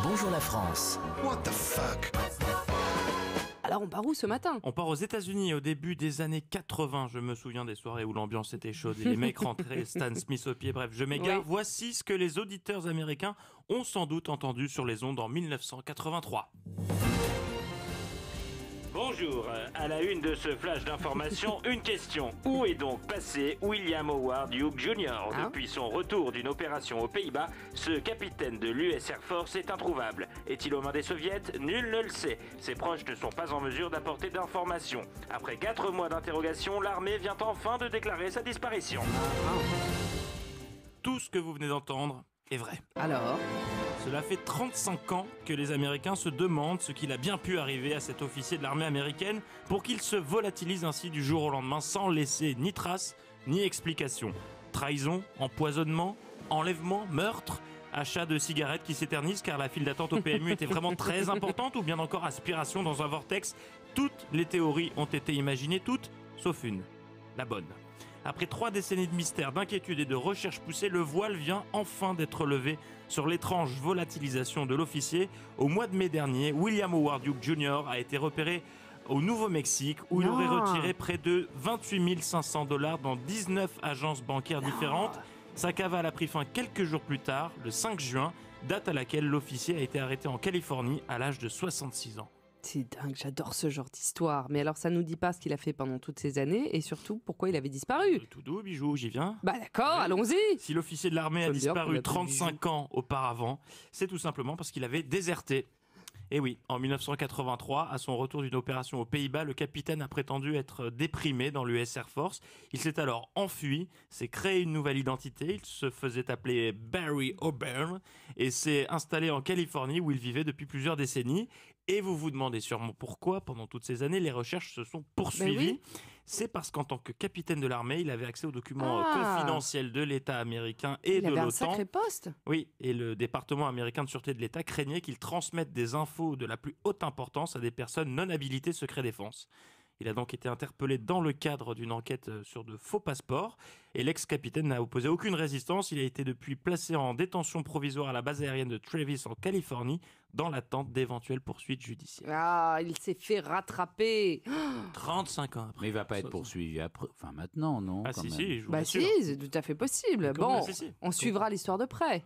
Bonjour la France. What the fuck? Alors on part où ce matin? On part aux États-Unis au début des années 80. Je me souviens des soirées où l'ambiance était chaude et les mecs rentraient, Stan Smith au pied. Bref, je m'égare. Oui. Voici ce que les auditeurs américains ont sans doute entendu sur les ondes en 1983. Bonjour, à la une de ce flash d'information, une question. Où est donc passé William Howard Hughes Jr. Depuis son retour d'une opération aux Pays-Bas, ce capitaine de l'US Air Force est introuvable. Est-il aux mains des soviets? Nul ne le sait. Ses proches ne sont pas en mesure d'apporter d'informations. Après 4 mois d'interrogation, l'armée vient enfin de déclarer sa disparition. Tout ce que vous venez d'entendre est vrai. Alors? Cela fait 35 ans que les Américains se demandent ce qu'il a bien pu arriver à cet officier de l'armée américaine pour qu'il se volatilise ainsi du jour au lendemain sans laisser ni trace ni explication. Trahison, empoisonnement, enlèvement, meurtre, achat de cigarettes qui s'éternisent car la file d'attente au PMU était vraiment très importante ou bien encore aspiration dans un vortex. Toutes les théories ont été imaginées, toutes sauf une, la bonne. Après 3 décennies de mystère, d'inquiétude et de recherche poussée, le voile vient enfin d'être levé sur l'étrange volatilisation de l'officier. Au mois de mai dernier, William Howard Hughes Jr. a été repéré au Nouveau-Mexique où il aurait retiré près de 28 500 $ dans 19 agences bancaires différentes. Sa cavale a pris fin quelques jours plus tard, le 5 juin, date à laquelle l'officier a été arrêté en Californie à l'âge de 66 ans. C'est dingue, j'adore ce genre d'histoire. Mais alors ça nous dit pas ce qu'il a fait pendant toutes ces années et surtout pourquoi il avait disparu. Tout doux, bijou, j'y viens. Bah d'accord, allons-y. Si l'officier de l'armée a disparu 35 ans auparavant, c'est tout simplement parce qu'il avait déserté. Et oui, en 1983, à son retour d'une opération aux Pays-Bas, le capitaine a prétendu être déprimé dans l'US Air Force. Il s'est alors enfui, s'est créé une nouvelle identité, il se faisait appeler Barry O'Byrne et s'est installé en Californie où il vivait depuis plusieurs décennies. Et vous vous demandez sûrement pourquoi, pendant toutes ces années, les recherches se sont poursuivies. Oui. C'est parce qu'en tant que capitaine de l'armée, il avait accès aux documents confidentiels de l'État américain et de l'OTAN. Il avait un sacré poste. Oui, et le département américain de sûreté de l'État craignait qu'il transmette des infos de la plus haute importance à des personnes non habilitées secret défense. Il a donc été interpellé dans le cadre d'une enquête sur de faux passeports et l'ex-capitaine n'a opposé aucune résistance. Il a été depuis placé en détention provisoire à la base aérienne de Travis en Californie dans l'attente d'éventuelles poursuites judiciaires. Ah, il s'est fait rattraper. 35 ans après. Mais il va pas être poursuivi après, enfin maintenant, non? Ah quand si, même. si, je vous Bah rassure. si, c'est tout à fait possible. Comment Bon, si, si. on suivra l'histoire de près.